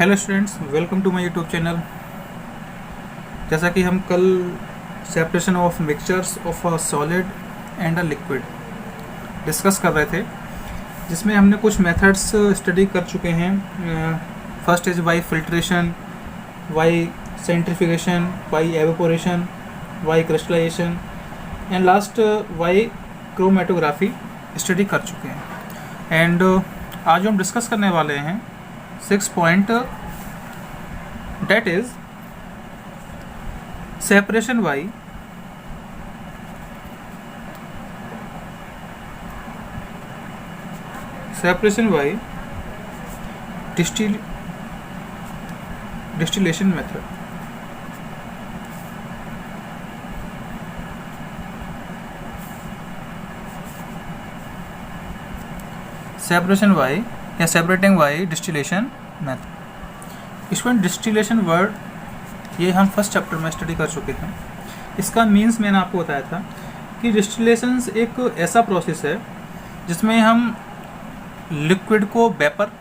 Hello students, welcome to my YouTube channel. जैसा कि हम कल separation of mixtures of a solid and a liquid discuss कर रहे थे, जिसमें हमने कुछ मेथड्स स्टडी कर चुके हैं। First is by filtration, by centrifugation, by evaporation, by crystallisation and last by chromatography study कर चुके हैं। एंड आज हम डिस्कस करने वाले हैं 6 point, that is separation by distillation method. Separation by या सेपरेटिंग बाई डिस्टिलेशन मेथड। इसमें डिस्टिलेशन वर्ड ये हम फर्स्ट चैप्टर में स्टडी कर चुके हैं। इसका मीन्स मैंने आपको बताया था कि डिस्टिलेशन एक ऐसा प्रोसेस है जिसमें हम लिक्विड को वेपर,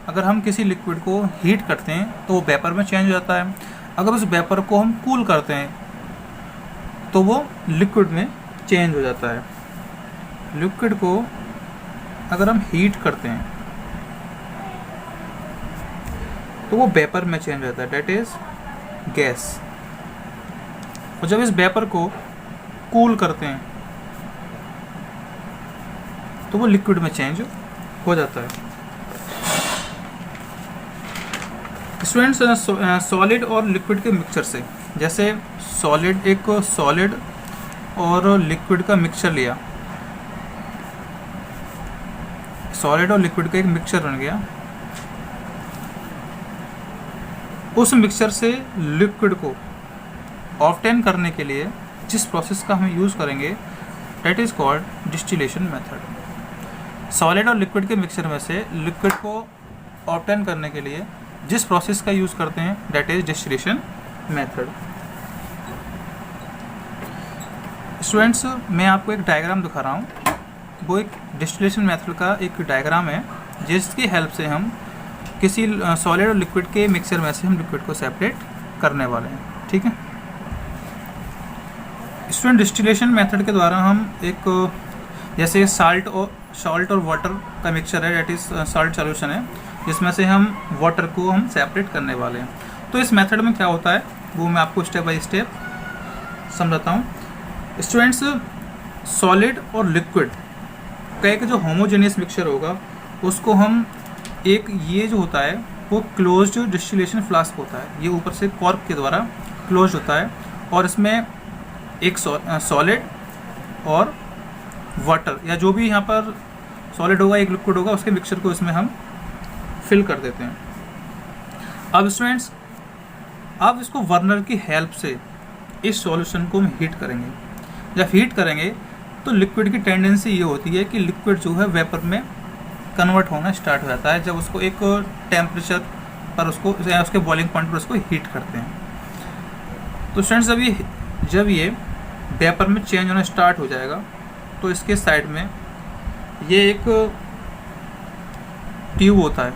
अगर हम किसी लिक्विड को हीट करते हैं तो वो वेपर में चेंज हो जाता है। अगर उस वेपर को हम कूल करते हैं तो वो लिक्विड में चेंज हो जाता है। लिक्विड को अगर हम हीट करते हैं तो वो वेपर में चेंज होता है, डेट इज गैस। और जब इस वेपर को कूल करते हैं तो वो लिक्विड में चेंज हो जाता है। स्टूडेंट्स, सॉलिड और लिक्विड के मिक्सचर से, जैसे एक सॉलिड और लिक्विड का मिक्सचर लिया, सॉलिड और लिक्विड का एक मिक्सचर बन गया। उस मिक्सचर से लिक्विड को ऑब्टेन करने के लिए जिस प्रोसेस का हम यूज़ करेंगे that is called distillation method. Solid और लिक्विड के मिक्सचर में से लिक्विड को ऑब्टेन करने के लिए जिस प्रोसेस का यूज़ करते हैं that is distillation method. Students, मैं आपको एक डायग्राम दिखा रहा हूँ। वो एक डिस्टिलेशन मेथड का एक डायग्राम है जिसकी हेल्प से हम किसी सॉलिड और लिक्विड के मिक्सचर में से हम लिक्विड को सेपरेट करने वाले हैं। ठीक है स्टूडेंट, डिस्टिलेशन मेथड के द्वारा हम एक, जैसे साल्ट और वाटर का मिक्सचर है, डेट इज साल्ट सॉल्यूशन है, जिसमें से हम वाटर को हम सेपरेट करने वाले हैं। तो इस मेथड में क्या होता है वो मैं आपको स्टेप बाय स्टेप समझाता हूँ। स्टूडेंट्स, सॉलिड और लिक्विड का एक जो होमोजेनियस मिक्सचर होगा उसको हम एक, ये जो होता है वो क्लोज्ड डिस्टिलेशन फ्लास्क होता है। ये ऊपर से कॉर्क के द्वारा क्लोज होता है और इसमें एक सॉलिड और वाटर या जो भी यहाँ पर सॉलिड होगा, एक लिक्विड होगा, उसके मिक्सचर को इसमें हम फिल कर देते हैं। अब स्टूडेंट्स, अब इसको बर्नर की हेल्प से इस सॉल्यूशन को हम हीट करेंगे। जब हीट करेंगे तो लिक्विड की टेंडेंसी ये होती है कि लिक्विड जो है वेपर में कन्वर्ट होना स्टार्ट हो जाता है जब उसको एक टेम्परेचर पर उसके बॉइलिंग पॉइंट पर उसको हीट करते हैं। तो स्टूडेंट्स, जब ये वेपर में चेंज होना स्टार्ट हो जाएगा तो इसके साइड में ये एक ट्यूब होता है,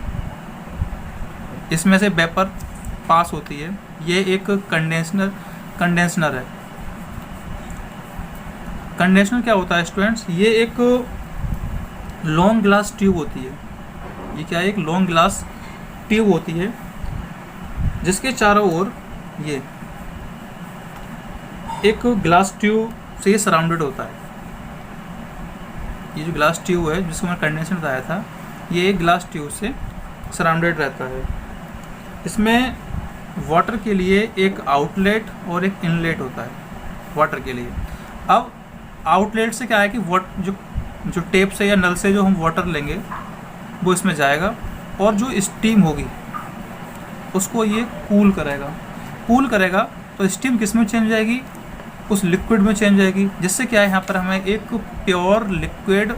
इसमें से वेपर पास होती है। ये एक कंडेंसनर है। कंडेंसनर क्या होता है स्टूडेंट्स? ये एक लॉन्ग ग्लास ट्यूब होती है। ये क्या है? एक लॉन्ग ग्लास ट्यूब होती है जिसके चारों ओर ये एक ग्लास ट्यूब से ये सराउंडेड होता है। ये जो ग्लास ट्यूब है जिसको मैंने कंडेंसर बताया था, ये एक ग्लास ट्यूब से सराउंडेड रहता है। इसमें वाटर के लिए एक आउटलेट और एक इनलेट होता है वाटर के लिए। अब आउटलेट से क्या है कि जो टेप से या नल से जो हम वाटर लेंगे वो इसमें जाएगा और जो स्टीम होगी उसको ये कूल करेगा तो स्टीम किस में चेंज हो जाएगी? उस लिक्विड में चेंज हो जाएगी, जिससे क्या है यहाँ पर हमें एक प्योर लिक्विड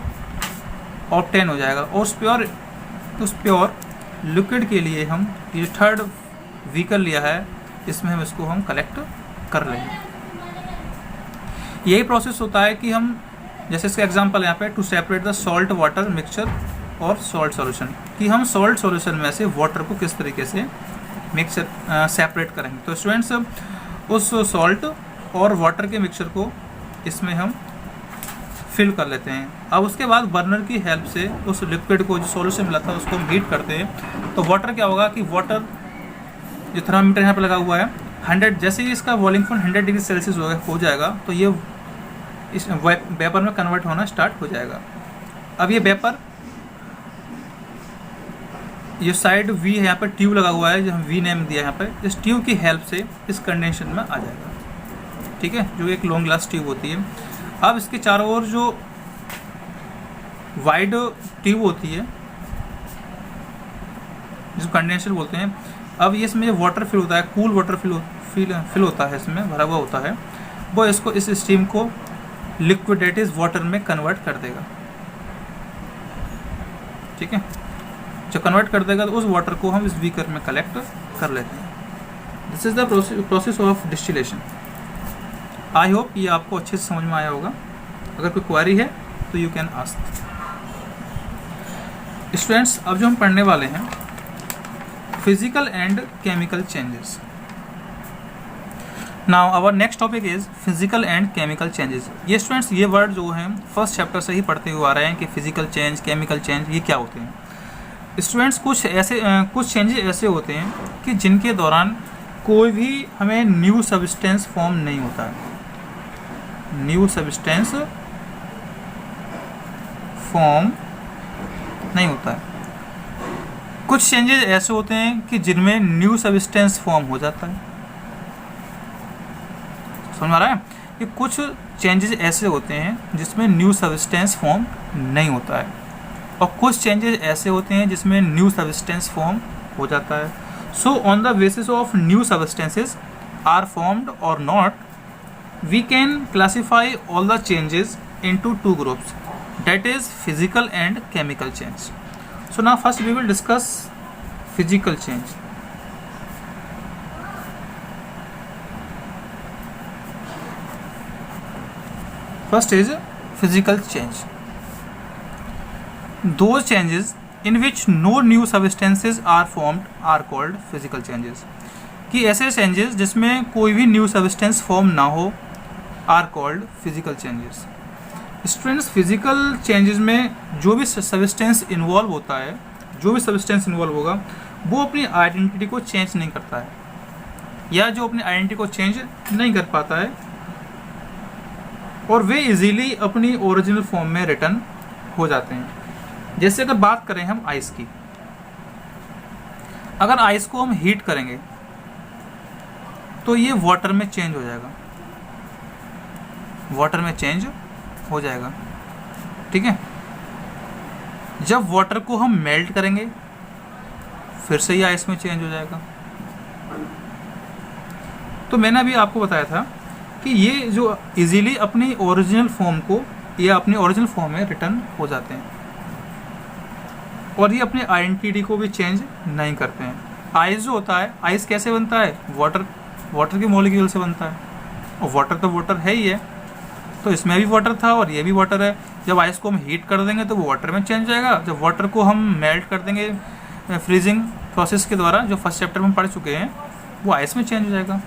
ऑब्टेन हो जाएगा। और उस प्योर लिक्विड के लिए हम ये थर्ड व्हीकल लिया है, इसमें हम इसको कलेक्ट कर लेंगे। यही प्रोसेस होता है कि हम, जैसे इसका एग्जांपल यहाँ पे, to separate the salt water mixture और सॉल्ट सॉल्यूशन, कि हम सॉल्ट सॉल्यूशन में से वाटर को किस तरीके से मिक्सर सेपरेट करेंगे। तो स्टूडेंट्स उस सॉल्ट और वाटर के मिक्सचर को इसमें हम फिल कर लेते हैं। अब उसके बाद बर्नर की हेल्प से उस लिक्विड को जो सॉल्यूशन मिला था उसको हम हीट करते हैं। तो वाटर क्या होगा कि वाटर जो थर्मामीटर यहाँ पे लगा हुआ है 100, जैसे ही इसका बॉइलिंग पॉइंट 100 डिग्री सेल्सियस हो जाएगा तो ये इस वेपर में कन्वर्ट होना स्टार्ट हो जाएगा। अब ये वेपर, ये साइड वी है, यहाँ पर ट्यूब लगा हुआ है जो हम वी नेम दिया है यहाँ पे, इस ट्यूब की हेल्प से इस कंडेंशन में आ जाएगा। ठीक है, जो एक लॉन्ग ग्लास ट्यूब होती है। अब इसके चारों ओर जो वाइड ट्यूब होती है जिसको कंडेंसर बोलते हैं, अब ये इसमें वाटर फिल होता है, कूल वाटर फिल होता है, इसमें भरा हुआ होता है, वो इसको इस स्टीम को लिक्विडेटेड वाटर में कन्वर्ट कर देगा। ठीक है, जब कन्वर्ट कर देगा तो उस वाटर को हम इस बीकर में कलेक्ट कर लेते हैं। This is the process of distillation. I hope ये आपको अच्छे से समझ में आया होगा। अगर कोई क्वेरी है तो यू कैन आस्क। स्टूडेंट्स, अब जो हम पढ़ने वाले हैं physical and chemical changes. Now our next topic is physical and chemical changes. ये स्टूडेंट्स, ये वर्ड जो हैं फर्स्ट चैप्टर से ही पढ़ते हुए आ रहे हैं कि फिजिकल चेंज, केमिकल चेंज ये क्या होते हैं। स्टूडेंट्स, कुछ चेंजेस ऐसे होते हैं कि जिनके दौरान कोई भी हमें न्यू सब्सटेंस फॉर्म नहीं होता है। न्यू सब्सटेंस फॉर्म नहीं होता है। कुछ चेंजेस ऐसे होते हैं कि जिनमें न्यू सब्सटेंस फॉर्म हो जाता है। समझ आ रहा है कि कुछ चेंजेस ऐसे होते हैं जिसमें न्यू सब्सटेंस फॉर्म नहीं होता है, और कुछ चेंजेस ऐसे होते हैं जिसमें न्यू सब्सटेंस फॉर्म हो जाता है। So on the basis of new substances are formed और not, we can classify all the changes into two groups, that is physical and chemical change. So now first we will discuss physical change. First is physical change. Those changes in which no new substances are formed are called physical changes. कि ऐसे changes जिसमें कोई भी new substance form ना हो are called physical changes. Students, physical changes में जो भी सब्सटेंस इन्वॉल्व होता है, जो भी सब्सटेंस इन्वॉल्व होगा वो अपनी आइडेंटिटी को चेंज नहीं करता है, या जो अपनी आइडेंटिटी को चेंज नहीं कर पाता है, और वे इजीली अपनी ओरिजिनल फॉर्म में रिटर्न हो जाते हैं। जैसे अगर बात करें हम आइस की, अगर आइस को हम हीट करेंगे तो ये वाटर में चेंज हो जाएगा, वाटर में चेंज हो जाएगा। ठीक है, जब वाटर को हम मेल्ट करेंगे फिर से ये आइस में चेंज हो जाएगा। तो मैंने अभी आपको बताया था कि ये जो इजीली अपनी ओरिजिनल फॉर्म को या अपनी ओरिजिनल फॉर्म में रिटर्न हो जाते हैं, और ये अपनी आइडेंटिटी को भी चेंज नहीं करते हैं। आइस जो होता है, आइस कैसे बनता है? वाटर के मॉलिक्यूल से बनता है, और वाटर तो वाटर है ही है, तो इसमें भी वाटर था और ये भी वाटर है। जब आइस को हम हीट कर देंगे तो वो वाटर में चेंज हो जाएगा। जब वाटर को हम मेल्ट कर देंगे फ्रीजिंग प्रोसेस के द्वारा, जो फर्स्ट चैप्टर में पढ़ चुके हैं, वो आइस में चेंज हो जाएगा।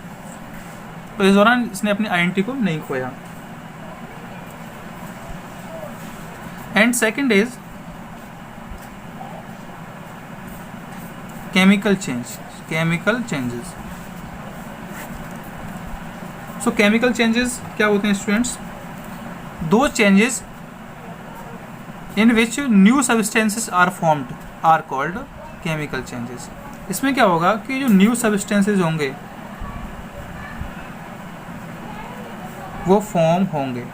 तो इस दौरान इसने अपनी आइडेंटिटी को नहीं खोया। And second is chemical change, chemical changes. So chemical changes क्या होते हैं स्टूडेंट्स? दो changes in which new substances are formed are called chemical changes. इसमें क्या होगा कि जो न्यू सब्सटेंसेस होंगे वो फॉर्म होंगे।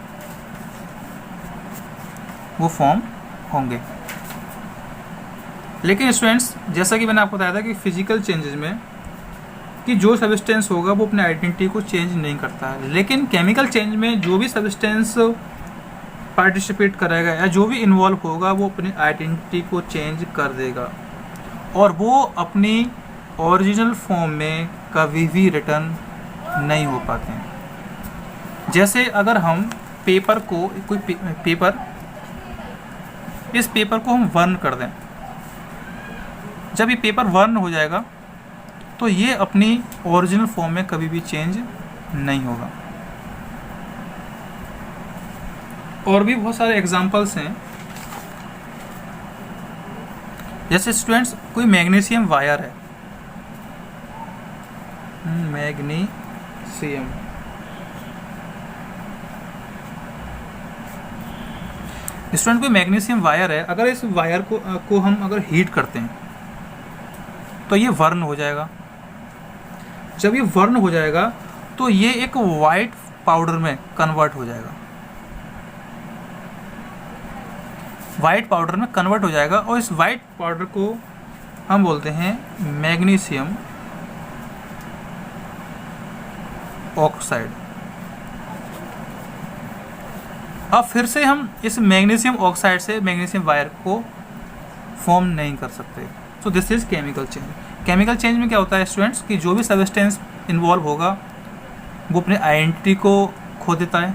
लेकिन स्टूडेंट्स, जैसा कि मैंने आपको बताया था कि फिजिकल चेंजेस में कि जो सब्सटेंस होगा वो अपने आइडेंटिटी को चेंज नहीं करता है, लेकिन केमिकल चेंज में जो भी सब्सटेंस पार्टिसिपेट करेगा या जो भी इन्वॉल्व होगा वो अपनी आइडेंटिटी को चेंज कर देगा, और वो अपनी ओरिजिनल फॉर्म में कभी भी रिटर्न नहीं हो पाते हैं। जैसे अगर हम पेपर को, कोई पेपर, इस पेपर को हम बर्न कर दें, जब ये पेपर बर्न हो जाएगा तो ये अपनी ओरिजिनल फॉर्म में कभी भी चेंज नहीं होगा। और भी बहुत सारे एग्जांपल्स हैं, जैसे स्टूडेंट्स कोई मैग्नीशियम वायर है, मैग्नीशियम, स्टूडेंट कोई मैग्नीशियम वायर है, अगर इस वायर को हम अगर हीट करते हैं तो ये वर्न हो जाएगा। जब ये वर्न हो जाएगा तो ये एक वाइट पाउडर में कन्वर्ट हो जाएगा, वाइट पाउडर में कन्वर्ट हो जाएगा, और इस वाइट पाउडर को हम बोलते हैं मैग्नीशियम ऑक्साइड। अब फिर से हम इस मैग्नीशियम ऑक्साइड से मैग्नीशियम वायर को फॉर्म नहीं कर सकते। So this is chemical change. Chemical change में क्या होता है स्टूडेंट्स कि जो भी सब्सटेंस इन्वॉल्व होगा वो अपने आइडेंटिटी को खो देता है,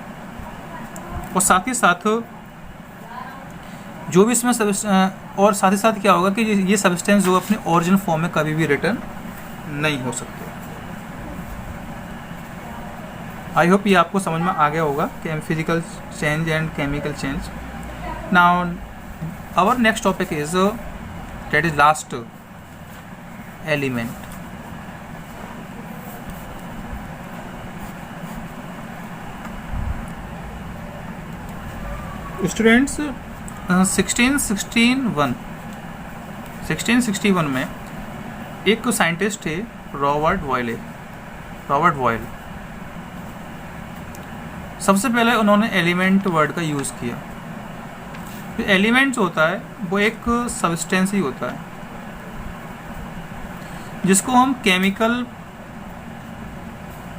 और साथ ही साथ जो भी इसमें और साथ ही साथ क्या होगा कि ये सब्सटेंस जो अपने ओरिजिनल फॉर्म में कभी भी रिटर्न नहीं हो सकते। आई होप ये आपको समझ में आ गया होगा कि physical change and chemical change. Now our next topic is that is last element. Students 1661 में एक साइंटिस्ट थे रॉबर्ट बॉयल। सबसे पहले उन्होंने एलिमेंट वर्ड का यूज़ किया। तो एलिमेंट जो होता है वो एक सब्सटेंस ही होता है जिसको हम केमिकल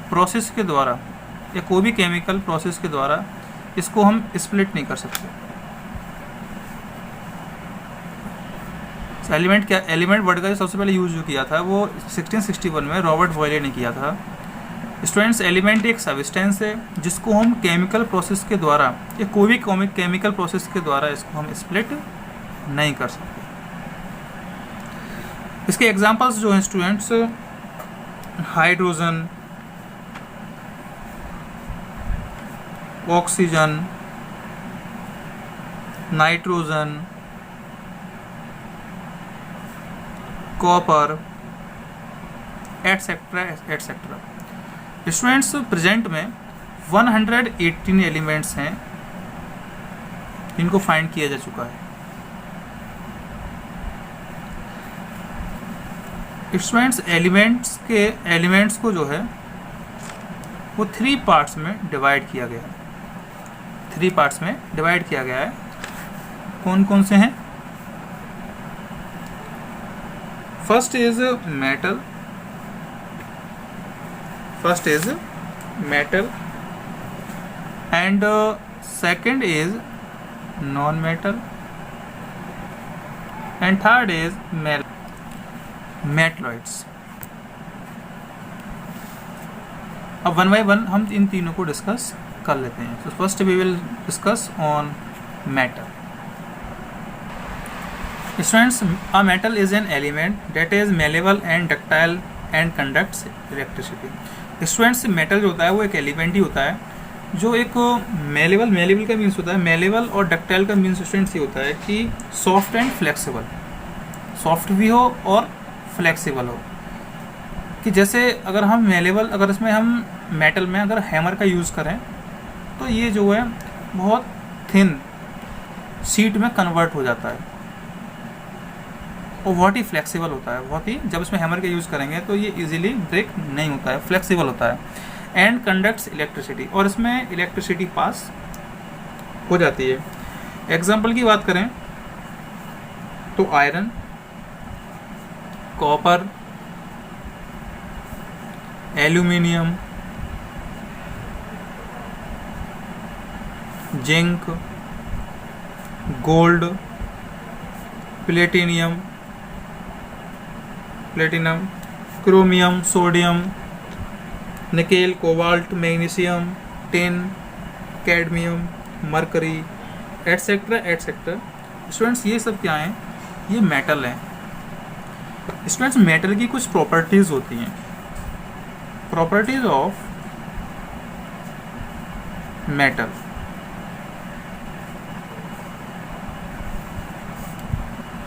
प्रोसेस के द्वारा या कोई भी केमिकल प्रोसेस के द्वारा इसको हम स्प्लिट नहीं कर सकते। एलिमेंट क्या, एलिमेंट वर्ड का जो सबसे पहले यूज जो किया था वो 1661 में रॉबर्ट बॉयले ने किया था। स्टूडेंट्स, एलिमेंट एक सब्सटेंस है जिसको हम केमिकल प्रोसेस के द्वारा या कोई भी केमिकल प्रोसेस के द्वारा इसको हम स्प्लिट नहीं कर सकते। इसके एग्जांपल्स जो हैं students, hydrogen, oxygen, nitrogen, copper, etcetera etcetera. Students, present में 118 एलिमेंट्स हैं इनको फाइंड किया जा चुका है। स्टूडेंट्स, एलिमेंट्स को जो है वो 3 पार्ट्स में डिवाइड किया गया है। 3 पार्ट्स में डिवाइड किया गया है। कौन कौन से हैं? First is metal and second is non metal and third is metalloids. अब वन बाय वन हम इन तीनों को डिस्कस कर लेते हैं। तो first we will discuss on metal. Students, a metal is an element that is malleable and ductile and conducts electricity. Students, metal जो होता है वो एक एलिमेंट ही होता है जो एक मेलेबल का मीन्स होता है, मेलेबल और डक्टाइल का मीन्स स्टूडेंट्स ये होता है कि सॉफ्ट एंड फ्लेक्सिबल, सॉफ्ट भी हो और फ्लेक्सिबल हो। कि जैसे अगर हम अगर इसमें हम मेटल में अगर हैमर का यूज़ करें तो ये जो है बहुत थिन शीट में कन्वर्ट हो जाता है और बहुत ही फ्लेक्सिबल होता है, बहुत ही, जब इसमें हैमर का यूज़ करेंगे तो ये इजीली ब्रेक नहीं होता है, फ्लेक्सिबल होता है। एंड कंडक्ट्स इलेक्ट्रिसिटी, और इसमें इलेक्ट्रिसिटी पास हो जाती है। एग्जाम्पल की बात करें तो iron, copper, aluminium, zinc, gold, platinum, chromium, sodium, nickel, cobalt, magnesium, tin, cadmium, mercury, etcetera etcetera. Students, ये सब क्या हैं? ये मेटल हैं। स्टूडेंट्स मेटल की कुछ प्रॉपर्टीज होती हैं। Properties of metal.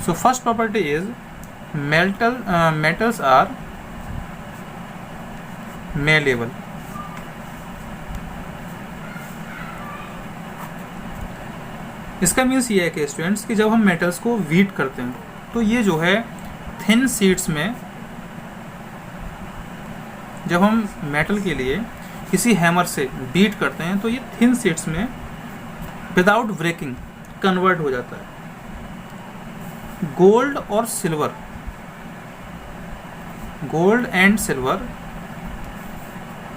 So first property is metals are malleable। इसका मीन्स ये है कि स्टूडेंट्स कि जब हम मेटल्स को वीट करते हैं तो ये जो है थिन शीट्स में, जब हम मेटल के लिए किसी हैमर से बीट करते हैं तो ये थिन शीट्स में विदाउट ब्रेकिंग कन्वर्ट हो जाता है। गोल्ड और silver, gold and silver,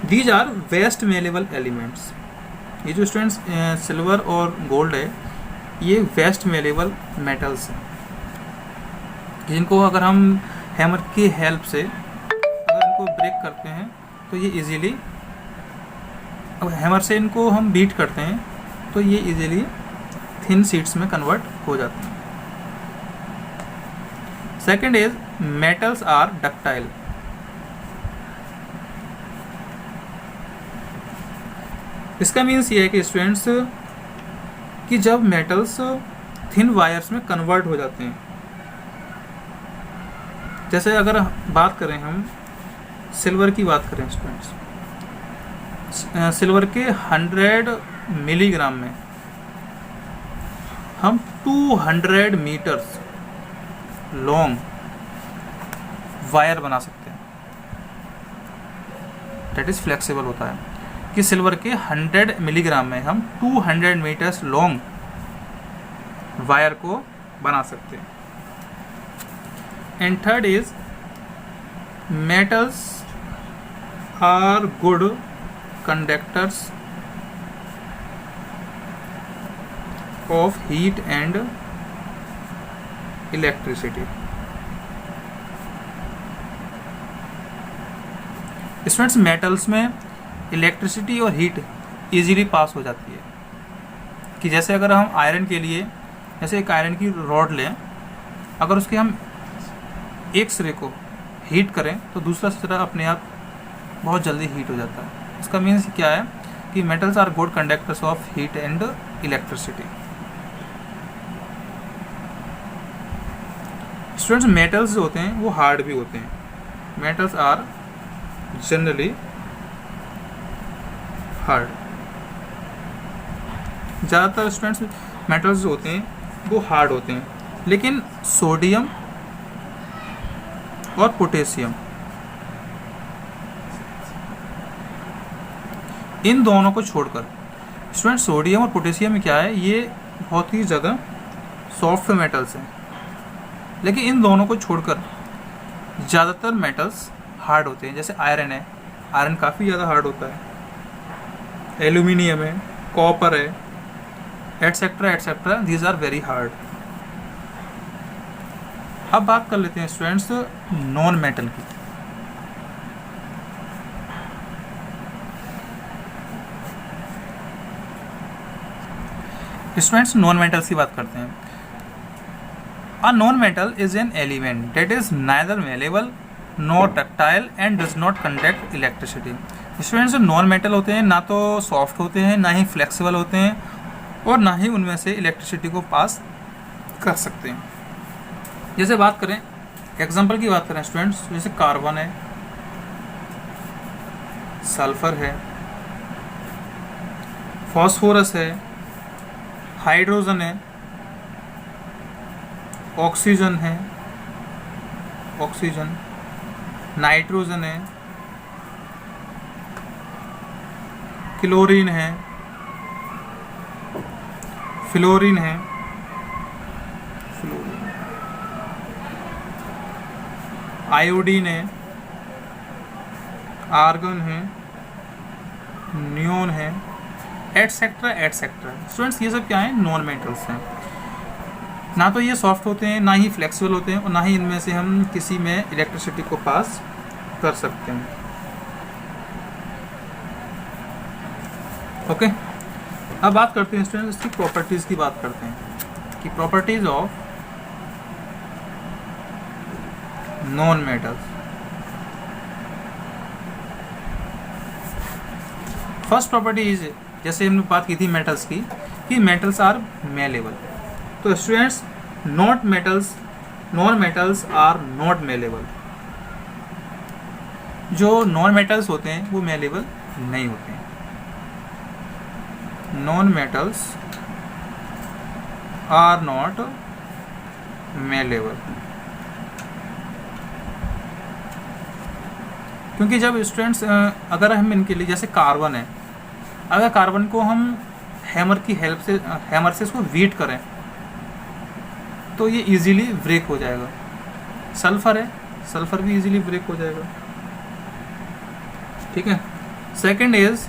these are best malleable elements. ये जो स्टूडेंट्स सिल्वर और गोल्ड है ये वेस्ट मेलेबल मेटल्स हैं, जिनको अगर हम हैमर की हेल्प से अगर इनको ब्रेक करते हैं तो ये इजीली, अब हैमर से इनको हम बीट करते हैं तो ये इजीली थिन शीट्स में कन्वर्ट हो जाते हैं। Second is metals are ductile. इसका मीन्स ये है कि स्टूडेंट्स कि जब मेटल्स थिन वायर्स में कन्वर्ट हो जाते हैं, जैसे अगर बात करें हम सिल्वर की बात करें स्टूडेंट्स, सिल्वर के 100 मिलीग्राम में हम 200 मीटर्स लॉन्ग वायर बना सकते हैं। डेट इज फ्लेक्सिबल होता है कि सिल्वर के 100 मिलीग्राम में हम 200 मीटर्स लॉन्ग वायर को बना सकते हैं। And third is metals are good conductors of heat and electricity. Students metals में इलेक्ट्रिसिटी और हीट इजीली पास हो जाती है, कि जैसे अगर हम आयरन के लिए, जैसे एक आयरन की रॉड लें, अगर उसके हम एक सिरे को हीट करें तो दूसरा सिरा अपने आप बहुत जल्दी हीट हो जाता है। इसका मीन्स क्या है कि metals are good conductors of heat and electricity. Students metals जो होते हैं वो हार्ड भी होते हैं। Metals are generally hard. ज़्यादातर स्टूडेंट्स मेटल्स जो होते हैं वो हार्ड होते हैं, लेकिन सोडियम और पोटेशियम, इन दोनों को छोड़कर, स्टूडेंट सोडियम और पोटेशियम में क्या है, ये बहुत ही ज़्यादा सॉफ्ट मेटल्स हैं, लेकिन इन दोनों को छोड़कर ज़्यादातर मेटल्स हार्ड होते हैं। जैसे आयरन है, आयरन काफ़ी ज़्यादा हार्ड होता है, एल्यूमिनियम है, कॉपर है, etcetera etcetera, these are very hard. अब बात कर लेते हैं स्टूडेंट्स नॉन मेटल की। स्टूडेंट्स नॉन मेटल्स की बात करते हैं। A non metal is an element that is neither malleable not ductile and does not conduct electricity. Students non metal होते हैं ना तो सॉफ्ट होते हैं, ना ही फ्लेक्सिबल होते हैं, और ना ही उनमें से इलेक्ट्रिसिटी को पास कर सकते हैं। जैसे बात करें, एग्जांपल की बात करें स्टूडेंट्स, जैसे कार्बन है, सल्फर है, फॉस्फोरस है, हाइड्रोजन है, ऑक्सीजन है, ऑक्सीजन, नाइट्रोजन है, क्लोरीन है, फ्लोरीन है, आयोडीन है, आर्गन है, नियोन है, एटसेट्रा एटसेट्रा। स्टूडेंट्स ये सब क्या है, नॉन मेटल्स हैं। ना तो ये सॉफ्ट होते हैं, ना ही फ्लेक्सिबल होते हैं, और ना ही इनमें से हम किसी में इलेक्ट्रिसिटी को पास कर सकते हैं। ओके, अब बात करते हैं स्टूडेंट्स इसकी प्रॉपर्टीज़ की बात करते हैं कि properties of non metals. First property is, जैसे हमने बात की थी मेटल्स की, कि मेटल्स आर मेलेबल। तो students, non metals are not malleable. जो नॉन मेटल्स होते हैं वो मेलेबल नहीं होते हैं। Non metals are not malleable, क्योंकि जब स्टूडेंट्स अगर हम इनके लिए, जैसे कार्बन है, अगर कार्बन को हम हैमर की हेल्प से, हैमर से इसको वीट करें तो ये इजीली ब्रेक हो जाएगा। सल्फर है, सल्फर भी इजीली ब्रेक हो जाएगा। ठीक है। Second is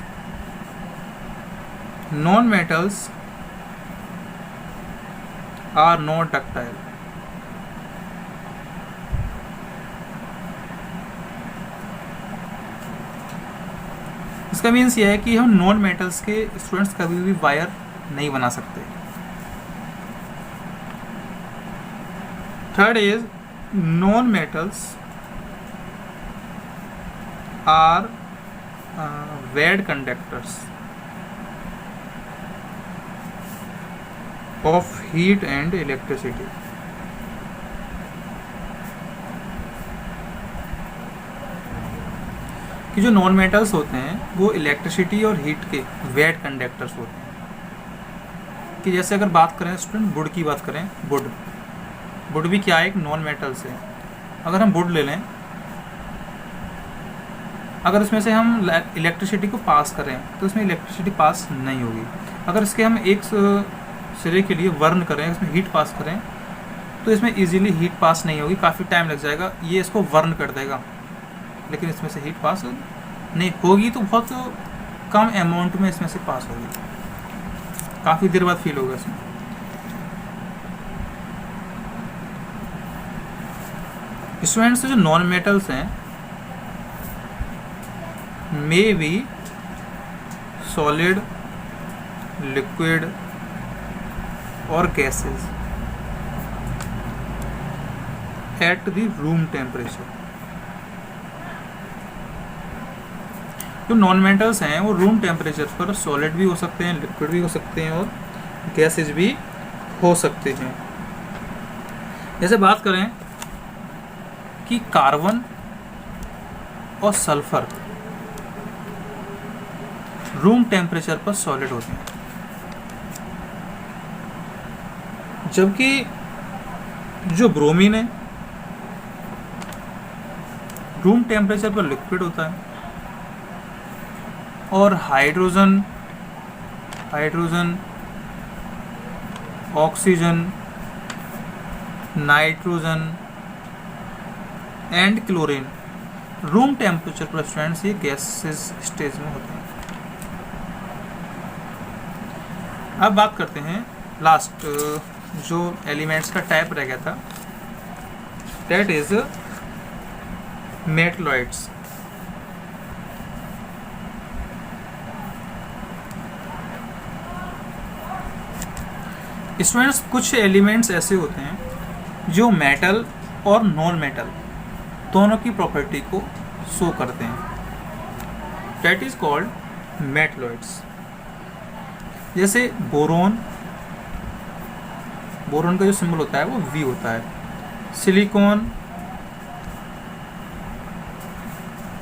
non metals are not ductile. इसका मीन्स ये है कि हम नॉन मेटल्स के स्टूडेंट्स कभी भी वायर नहीं बना सकते। Third is non metals are bad conductors of heat and electricity. कि जो नॉन मेटल्स होते हैं वो इलेक्ट्रिसिटी और हीट के वेड कंडक्टर्स होते हैं। कि जैसे अगर बात करें स्टूडेंट वुड की बात करें, वुड भी क्या है, एक नॉन मेटल्स है। अगर हम वुड ले लें, अगर इसमें से हम इलेक्ट्रिसिटी को पास करें तो इसमें इलेक्ट्रिसिटी पास नहीं होगी। अगर इसके हम एक सिरे के लिए वर्न करें, इसमें हीट पास करें तो इसमें इजीली हीट पास नहीं होगी, काफ़ी टाइम लग जाएगा, ये इसको वर्न कर देगा, लेकिन इसमें से हीट पास नहीं होगी तो बहुत कम अमाउंट में इसमें से पास होगी, काफ़ी देर बाद फील होगा इसमें। स्टूडेंट्स, जो नॉन मेटल्स हैं मे बी सॉलिड, लिक्विड और gases at the room temperature. जो नॉन मेटल्स हैं वो रूम टेम्परेचर पर सॉलिड भी हो सकते हैं, लिक्विड भी हो सकते हैं और गैसेस भी हो सकते हैं। जैसे बात करें कि कार्बन और सल्फर रूम टेम्परेचर पर सॉलिड होते हैं, जबकि जो ब्रोमीन है रूम टेम्परेचर पर लिक्विड होता है, और hydrogen, oxygen, nitrogen and chlorine room temperature पर स्टूडेंट्स ये गैसेस स्टेज में होते हैं। अब बात करते हैं लास्ट जो एलिमेंट्स का टाइप रह गया था, दैट इज मेटलॉइड्स। स्टूडेंट्स, कुछ एलिमेंट्स ऐसे होते हैं जो मेटल और नॉन मेटल दोनों की प्रॉपर्टी को शो करते हैं, दैट इज कॉल्ड मेटलॉइड्स। जैसे बोरोन का जो सिंबल होता है वो V होता है, सिलिकॉन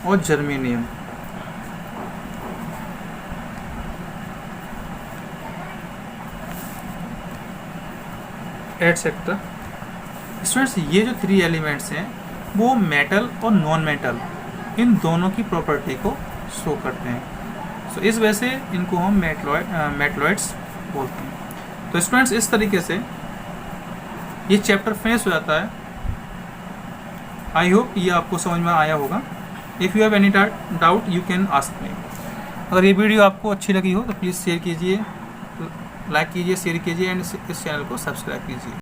और जर्मेनियम, एटसेट्रा। स्टूडेंट्स, ये जो 3 एलिमेंट्स हैं वो मेटल और नॉन मेटल इन दोनों की प्रॉपर्टी को शो करते हैं। सो इस वजह से इनको हम मेटलॉइड्स बोलते हैं। तो स्टूडेंट्स, इस तरीके से ये चैप्टर फिनिश हो जाता है। आई होप ये आपको समझ में आया होगा। If you have any doubt you can ask me. अगर ये वीडियो आपको अच्छी लगी हो तो प्लीज़ शेयर कीजिए, लाइक कीजिए, शेयर कीजिए एंड इस चैनल को सब्सक्राइब कीजिए।